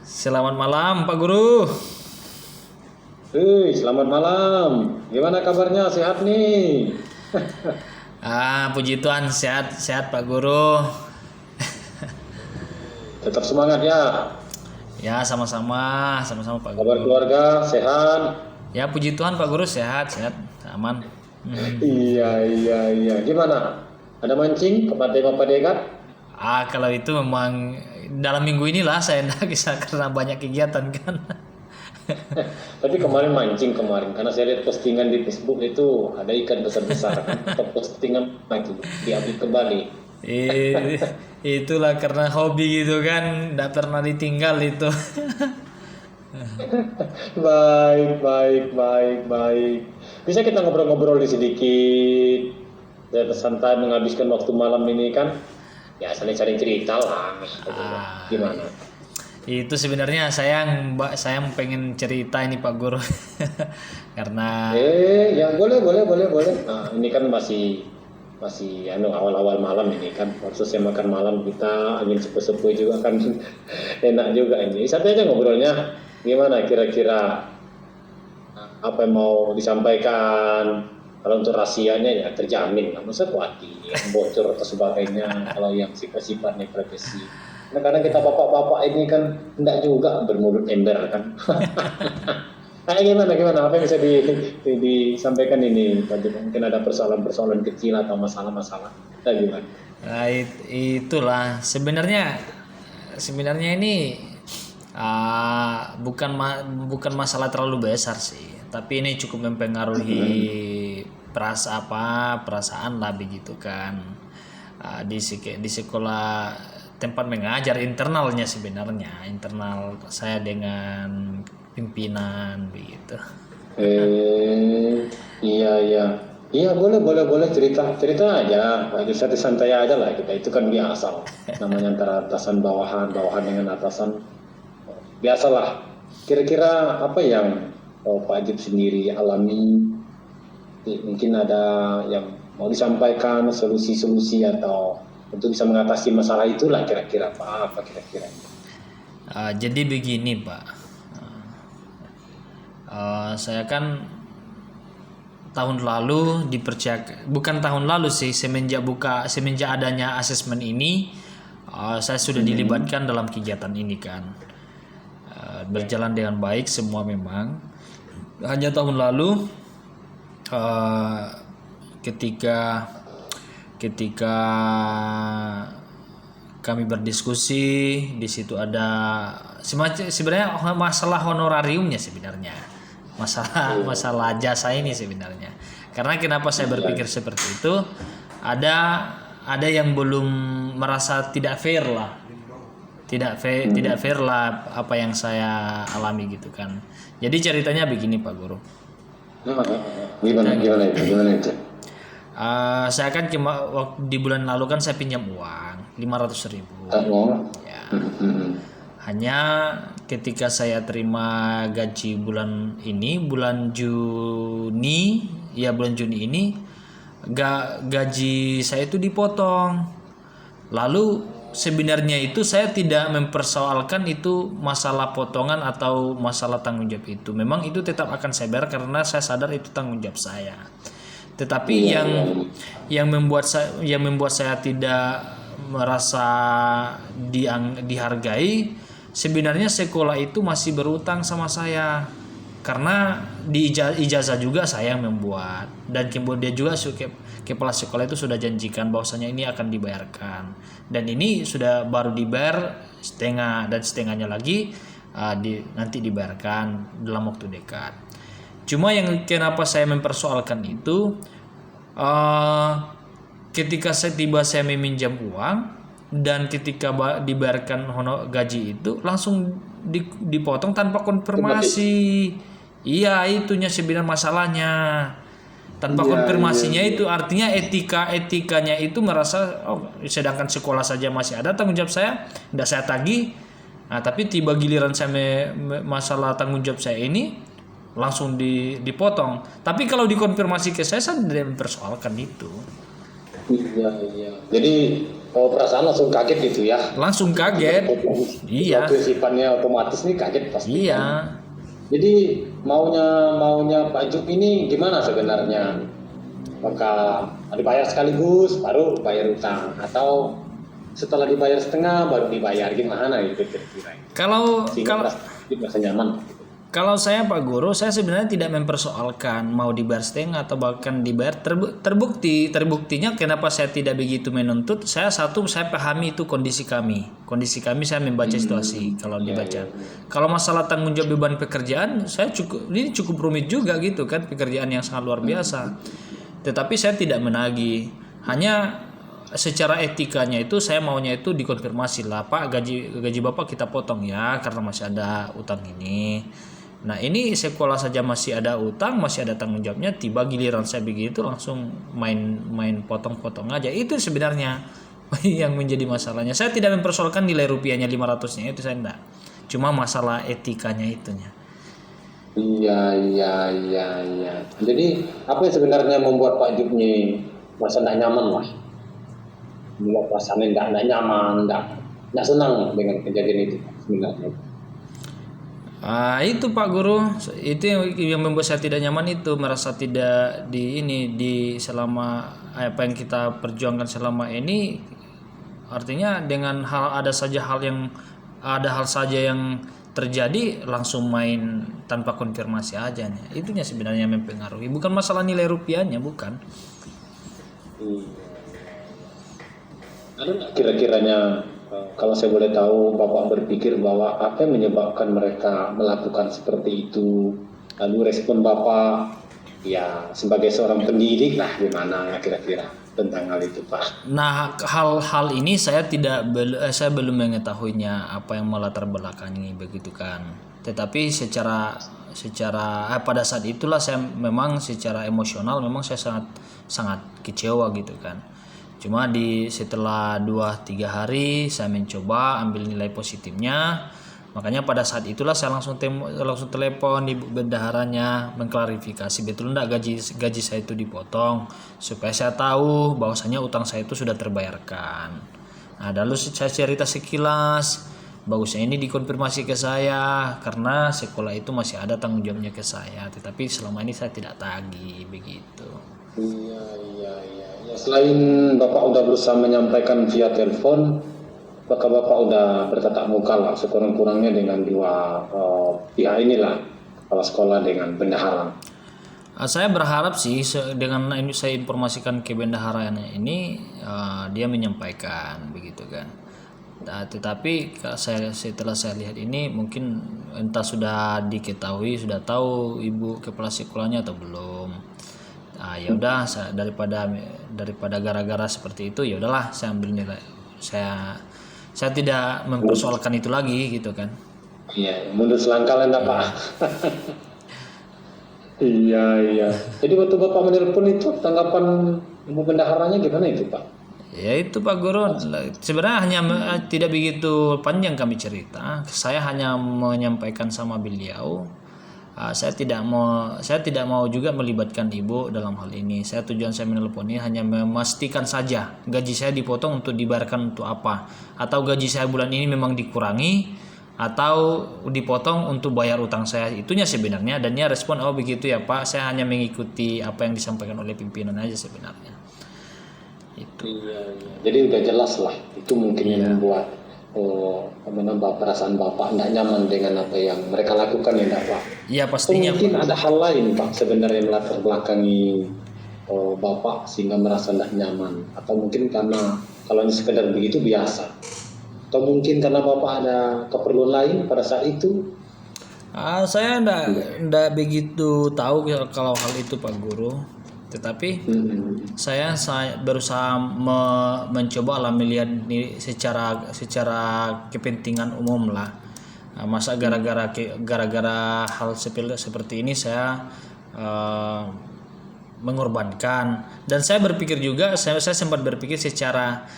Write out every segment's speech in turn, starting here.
Selamat malam Pak Guru. Selamat malam. Gimana kabarnya? Sehat nih? Puji Tuhan sehat Pak Guru. Tetap semangat ya. Ya sama-sama Pak Kabar Guru. keluarga sehat? Ya puji Tuhan Pak Guru sehat aman. Iya. Gimana? Ada mancing ke pantai Padegat? Kalau itu memang dalam minggu inilah saya tidak bisa karena banyak kegiatan kan. Tapi kemarin mancing karena saya lihat postingan di Facebook itu ada ikan besar-besar kan. Postingan lagi diambil kembali. Itulah karena hobi gitu kan, tidak pernah ditinggal itu. Baik. Bisa kita ngobrol-ngobrol di sedikit. Ya, santai menghabiskan waktu malam ini kan. Ya saling cerita lah. Gimana? Itu sebenarnya saya pengen cerita ini Pak Guru. Karena ya boleh. Nah, ini kan masih awal-awal malam ini kan, khususnya makan malam kita angin sepuh-sepuh juga kan enak juga ini. Santai aja ngobrolnya. Gimana kira-kira apa yang mau disampaikan? Kalau untuk rahasianya ya terjamin, nggak usah khawatir bocor atau sebagainya. Kalau yang sifat-sifatnya privasi. Nah, kadang kita bapak-bapak ini kan enggak juga bermulut ember kan. Gimana? Apa yang bisa disampaikan ini? Mungkin ada persoalan-persoalan kecil atau masalah-masalah. Gimana? Nah, itulah sebenarnya ini bukan masalah terlalu besar sih, tapi ini cukup mempengaruhi perasaan lah begitu kan. Di sekolah tempat mengajar internal saya dengan pimpinan begitu. Iya boleh cerita aja, santai aja lah kita, itu kan biasa namanya antara atasan bawahan dengan atasan, biasalah. Kira-kira apa yang Pak Ajib sendiri alami, mungkin ada yang mau disampaikan solusi atau untuk bisa mengatasi masalah itulah, kira-kira apa kira-kira. Jadi begini Pak, saya kan tahun lalu bukan tahun lalu sih, semenjak adanya asesmen ini, saya sudah dilibatkan dalam kegiatan ini kan. Berjalan dengan baik semua memang. Hanya tahun lalu ketika kami berdiskusi, di situ ada sebenarnya masalah honorariumnya sebenarnya. Masalah jasa ini sebenarnya. Karena kenapa saya berpikir seperti itu? Ada yang belum merasa tidak fair lah. Tidak fair lah apa yang saya alami gitu kan. Jadi ceritanya begini Pak Guru. Gimana itu? Saya kan di bulan lalu kan saya pinjam uang 500.000. Ya. Hanya ketika saya terima gaji bulan Juni ini, gaji saya itu dipotong. Lalu sebenarnya itu saya tidak mempersoalkan itu masalah potongan atau masalah tanggung jawab itu. Memang itu tetap akan saya bayar karena saya sadar itu tanggung jawab saya. Tetapi yang membuat saya tidak merasa dihargai, sebenarnya sekolah itu masih berutang sama saya. Karena di ijazah juga saya yang membuat, dan kemudian juga kepala sekolah itu sudah janjikan bahwasanya ini akan dibayarkan, dan ini sudah baru dibayar setengah, dan setengahnya lagi nanti dibayarkan dalam waktu dekat. Cuma yang kenapa saya mempersoalkan itu, ketika saya meminjam uang dan ketika dibayarkan gaji itu langsung dipotong tanpa konfirmasi. Iya, itunya sebenarnya masalahnya. Tanpa konfirmasinya itu artinya etikanya itu merasa sedangkan sekolah saja masih ada tanggung jawab saya, tidak saya tagih. Nah, tapi tiba giliran saya masalah tanggung jawab saya ini langsung dipotong. Tapi kalau dikonfirmasi ke saya tidak mempersoalkan itu. Iya. Jadi Oh, perasaan langsung kaget gitu ya. Langsung kaget. Iya. Waktu sifatnya otomatis nih kaget pasti. Iya. Jadi maunya Pak Jup ini gimana sebenarnya? Apakah dibayar sekaligus baru bayar utang atau setelah dibayar setengah baru dibayar, gimana gitu kira-kira? Kalau Sehingga merasa nyaman. Kalau saya Pak Guru, saya sebenarnya tidak mempersoalkan mau dibayar setengah atau bahkan dibayar terbuktinya kenapa saya tidak begitu menuntut. Saya pahami itu kondisi kami saya membaca situasi kalau dibaca. Kalau masalah tanggung jawab beban pekerjaan, ini cukup rumit juga gitu kan, pekerjaan yang sangat luar biasa. Tetapi saya tidak menagih, hanya secara etikanya itu saya maunya itu dikonfirmasi lah, Pak, gaji Bapak kita potong ya karena masih ada utang ini. Nah ini sekolah saja masih ada utang, masih ada tanggung jawabnya, tiba giliran saya begitu langsung main potong-potong aja. Itu sebenarnya yang menjadi masalahnya. Saya tidak mempersoalkan nilai rupiahnya 500-nya, itu saya enggak. Cuma masalah etikanya itunya. Iya. Jadi apa yang sebenarnya membuat Pak Jup ini merasa tidak nyaman lah? Membuat perasaannya tidak nyaman, tidak senang dengan kejadian itu sebenarnya. Itu Pak Guru, itu yang membuat saya tidak nyaman, itu merasa tidak selama apa yang kita perjuangkan selama ini, artinya dengan ada hal saja yang terjadi langsung main tanpa konfirmasi aja nih. Itunya sebenarnya yang mempengaruhi, bukan masalah nilai rupiahnya, bukan. Ada nggak kira-kiranya, kalau saya boleh tahu, Bapak berpikir bahwa apa yang menyebabkan mereka melakukan seperti itu? Lalu respon Bapak, ya sebagai seorang pendidik lah, gimana kira-kira tentang hal itu, Pak? Nah, hal ini saya belum mengetahuinya apa yang melatar belakangi begitu kan. Tetapi secara pada saat itulah saya memang secara emosional memang saya sangat kecewa gitu kan. Cuma setelah 2-3 hari saya mencoba ambil nilai positifnya. Makanya pada saat itulah saya langsung telepon ibu bendaharanya mengklarifikasi betul enggak gaji saya itu dipotong, supaya saya tahu bahwasanya utang saya itu sudah terbayarkan. Nah, lalu saya cerita sekilas, bagusnya ini dikonfirmasi ke saya karena sekolah itu masih ada tanggung jawabnya ke saya, tetapi selama ini saya tidak tagih begitu. Iya. Selain Bapak udah berusaha menyampaikan via telepon, apakah Bapak udah bertatap muka lah sekurang-kurangnya dengan dua pihak inilah, kepala sekolah dengan bendahara? Saya berharap sih dengan ini saya informasikan ke bendaharanya ini, dia menyampaikan begitu kan. Nah, tetapi setelah saya lihat ini mungkin entah sudah diketahui, sudah tahu ibu kepala sekolahnya atau belum. Ya udah, daripada gara-gara seperti itu, ya udahlah saya ambil nilai. Saya tidak mempersoalkan itu lagi gitu kan. Iya, mundur selangkah lah Pak. Iya. Jadi waktu Bapak menelpon itu tanggapan ibu bendaharanya gimana itu, Pak? Ya itu Pak Guru, sebenarnya hanya tidak begitu panjang kami cerita. Saya hanya menyampaikan sama beliau, saya tidak mau juga melibatkan ibu dalam hal ini. Tujuan saya menelpon ini hanya memastikan saja gaji saya dipotong untuk dibayarkan untuk apa, atau gaji saya bulan ini memang dikurangi atau dipotong untuk bayar utang saya. Itunya sebenarnya, dan dia respon, oh begitu ya Pak, saya hanya mengikuti apa yang disampaikan oleh pimpinan aja sebenarnya. Itu. Iya. Jadi udah jelas lah, itu mungkin yang membuat menambah perasaan Bapak tidak nyaman dengan apa yang mereka lakukan ya Pak? Iya pastinya. Mungkin ada hal lain Pak sebenarnya yang melatar belakangi Bapak sehingga merasa tidak nyaman, atau mungkin karena kalau ini sekedar begitu biasa, atau mungkin karena Bapak ada keperluan lain pada saat itu? Saya enggak begitu tahu kalau hal itu Pak Guru. Tetapi saya berusaha mencoba lah melihat ini secara kepentingan umum lah. Masa gara-gara hal seperti ini saya mengorbankan. Dan saya berpikir juga, saya sempat berpikir secara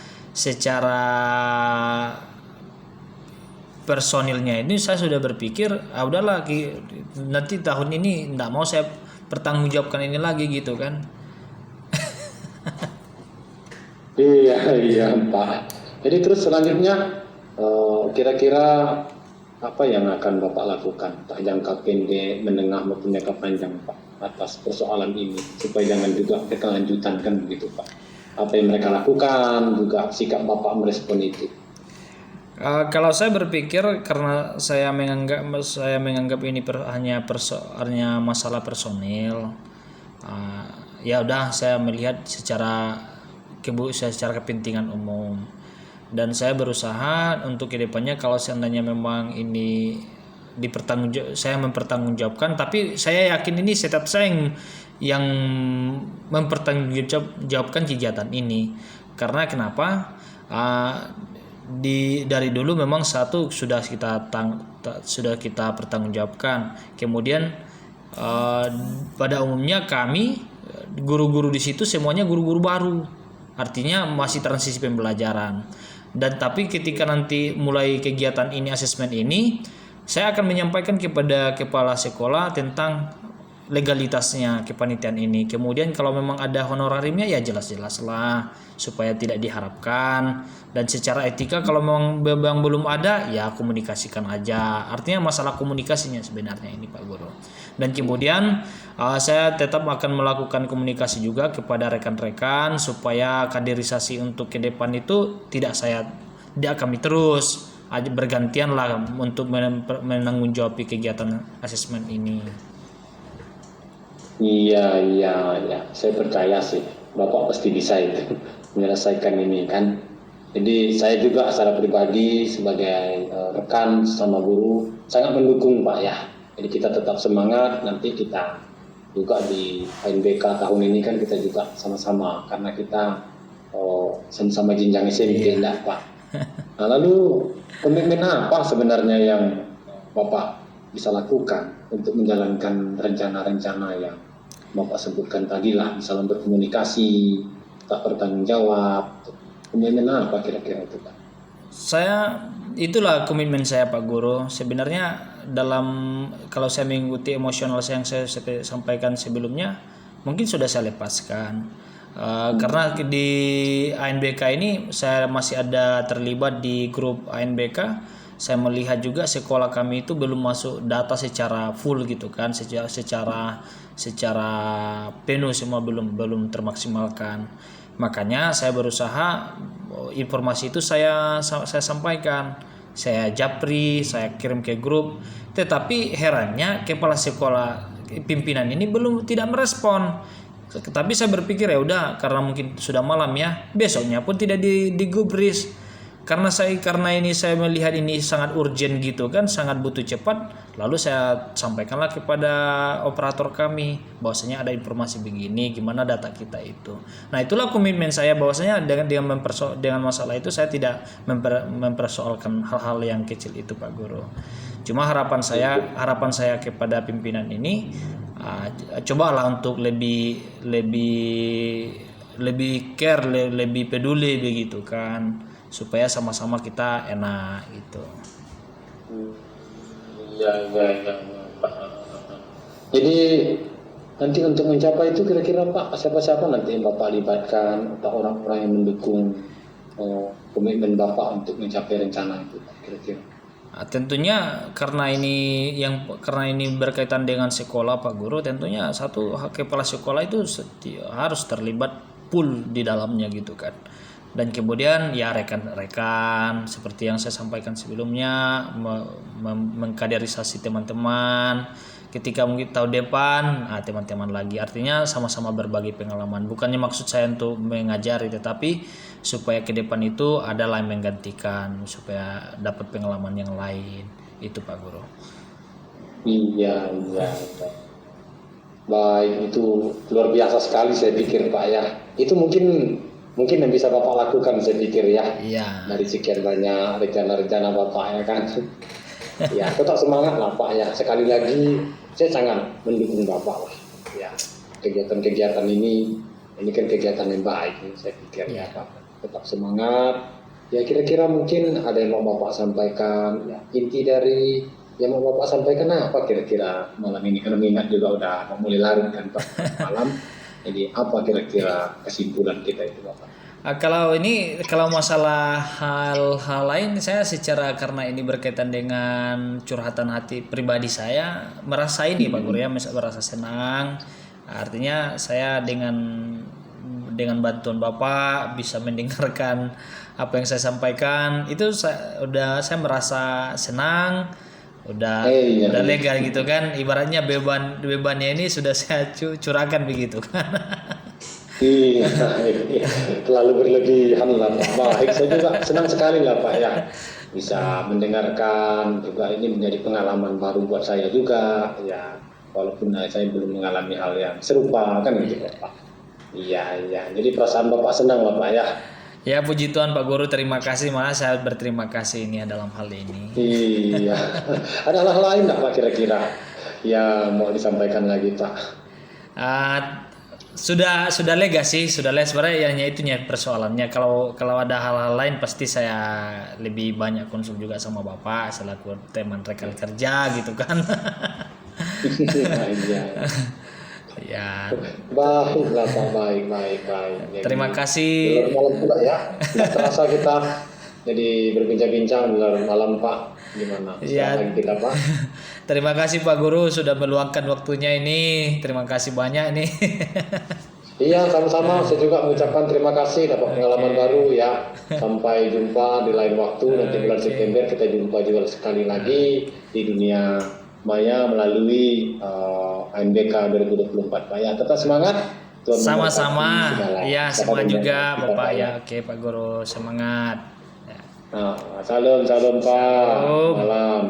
personilnya ini, saya sudah berpikir udahlah nanti tahun ini enggak mau saya pertanggungjawabkan ini lagi gitu kan. Iya, iya Pak. Jadi terus selanjutnya kira-kira apa yang akan Bapak lakukan, Pak, jangka pendek, menengah maupun jangka panjang, Pak, atas persoalan ini supaya jangan juga berkelanjutan kan begitu, Pak. Apa yang mereka lakukan, juga sikap Bapak merespon itu. Kalau saya berpikir karena saya menganggap ini hanya masalah personil, ya udah saya melihat secara kepentingan umum, dan saya berusaha untuk kedepannya kalau seandainya memang ini saya mempertanggungjawabkan, tapi saya yakin ini setup saya yang mempertanggungjawabkan kegiatan ini. Karena kenapa? Dari dulu memang satu sudah kita pertanggungjawabkan. Kemudian pada umumnya kami guru-guru di situ semuanya guru-guru baru, artinya masih transisi pembelajaran. Dan tapi ketika nanti mulai kegiatan ini, asesmen ini, saya akan menyampaikan kepada kepala sekolah tentang legalitasnya kepanitiaan ini. Kemudian kalau memang ada honorariumnya ya jelas-jelas lah supaya tidak diharapkan. Dan secara etika kalau memang belum ada ya komunikasikan aja. Artinya masalah komunikasinya sebenarnya ini Pak Guru. Dan kemudian saya tetap akan melakukan komunikasi juga kepada rekan-rekan supaya kaderisasi untuk ke depan itu tidak kami terus bergantian lah untuk menanggung-jawab kegiatan asesmen ini. Iya, iya, iya. Saya percaya sih, Bapak pasti bisa itu menyelesaikan ini kan. Jadi saya juga secara pribadi sebagai rekan sama guru sangat mendukung Pak ya. Jadi kita tetap semangat, nanti kita juga di ANBK tahun ini kan kita juga sama-sama karena kita sama-sama jenjang SMP enggak Pak. Nah, lalu komitmen apa sebenarnya yang Bapak bisa lakukan untuk menjalankan rencana-rencana yang Bapak sebutkan tadi lah, misalnya berkomunikasi, tak bertanggung jawab, komitmen apa kira-kira itu Pak? Itulah komitmen saya Pak Guru. Sebenarnya kalau saya mengikuti emosional yang saya sampaikan sebelumnya, mungkin sudah saya lepaskan. Karena di ANBK ini saya masih ada terlibat di grup ANBK. Saya melihat juga sekolah kami itu belum masuk data secara full gitu kan, secara penuh semua belum termaksimalkan. Makanya saya berusaha informasi itu saya sampaikan, saya japri, saya kirim ke grup. Tetapi herannya kepala sekolah pimpinan ini tidak merespon. Tapi saya berpikir ya udah karena mungkin sudah malam ya, besoknya pun tidak digubris. Karena ini saya melihat ini sangat urgent gitu kan, sangat butuh cepat, lalu saya sampaikanlah kepada operator kami bahwasanya ada informasi begini, gimana data kita itu. Nah, itulah komitmen saya bahwasanya dengan masalah itu saya tidak mempersoalkan hal-hal yang kecil itu Pak Guru. Cuma harapan saya kepada pimpinan ini cobalah untuk lebih care, lebih peduli begitu kan, supaya sama-sama kita enak gitu. Ya, Pak. Jadi nanti untuk mencapai itu kira-kira Pak, siapa-siapa nanti yang Bapak libatkan atau orang-orang yang mendukung komitmen Bapak untuk mencapai rencana itu Pak, kira-kira? Tentunya karena ini berkaitan dengan sekolah Pak Guru, tentunya satu kepala sekolah itu harus terlibat full di dalamnya gitu kan. Dan kemudian ya rekan-rekan seperti yang saya sampaikan sebelumnya mengkaderisasi teman-teman, ketika mungkin tahun depan teman-teman lagi, artinya sama-sama berbagi pengalaman. Bukannya maksud saya untuk mengajari, tetapi supaya ke depan itu ada yang menggantikan supaya dapat pengalaman yang lain itu Pak Guru. Iya. Baik, itu luar biasa sekali saya pikir Pak ya. Itu mungkin yang bisa Bapak lakukan saya pikir ya. Iya. Dari sekian banyak rencana-rencana Bapak ya kan. Ya, tetap semangat lah Pak ya. Sekali lagi saya sangat mendukung Bapak lah. Ya, kegiatan-kegiatan ini kan kegiatan yang baik saya pikir ya Pak. Tetap semangat. Ya kira-kira mungkin ada yang mau Bapak sampaikan. Ya, inti dari yang mau Bapak sampaikan apa kira-kira malam ini? Karena mengingat juga udah mulai larut kan Pak malam. Jadi apa kira-kira kesimpulan kita itu Bapak? Kalau masalah hal-hal lain, saya secara karena ini berkaitan dengan curhatan hati pribadi, saya merasa ini Pak Guru ya, merasa senang. Artinya saya dengan bantuan Bapak bisa mendengarkan apa yang saya sampaikan. Itu saya merasa senang, udah lega gitu kan. Ibaratnya bebannya ini sudah saya curahkan begitu kan. Iya, terlalu berlebihan lah Pak. Baik, saya juga senang sekali lah Pak ya. Bisa mendengarkan juga, ini menjadi pengalaman baru buat saya juga ya. Walaupun saya belum mengalami hal yang serupa kan gitu Pak. Iya, iya. Jadi perasaan Bapak senang lah Pak ya. Ya puji Tuhan Pak Guru, terima kasih, malah saya berterima kasih ini dalam hal ini. Iya. Ada hal lain nggak Pak kira-kira yang mau disampaikan lagi Pak? Sudah lega sih, sudah lega sebenarnya, hanya itunya persoalannya. Kalau ada hal-hal lain pasti saya lebih banyak konsum juga sama Bapak selaku teman rekan kerja gitu kan. Iya. Ya. Baiklah Pak, baik. Jadi, Terima kasih. malam pula ya. Nggak terasa kita jadi berbincang-bincang malam Pak. Gimana? Ya. Sekarang kita Pak. Terima kasih Pak Guru sudah meluangkan waktunya ini. Terima kasih banyak nih. Iya, sama-sama. Saya juga mengucapkan terima kasih dapat pengalaman baru ya. Sampai jumpa di lain waktu. Nanti bulan September kita jumpa juga sekali lagi di dunia maya melalui ANBK 2024 Pak ya. Tetap semangat. Tuhan Sama-sama. memberkati. Ya, semangat juga kita, Bapak Pak, ya. Oke Pak Guru, semangat. Ya. Salam Pak. Salam. Malam.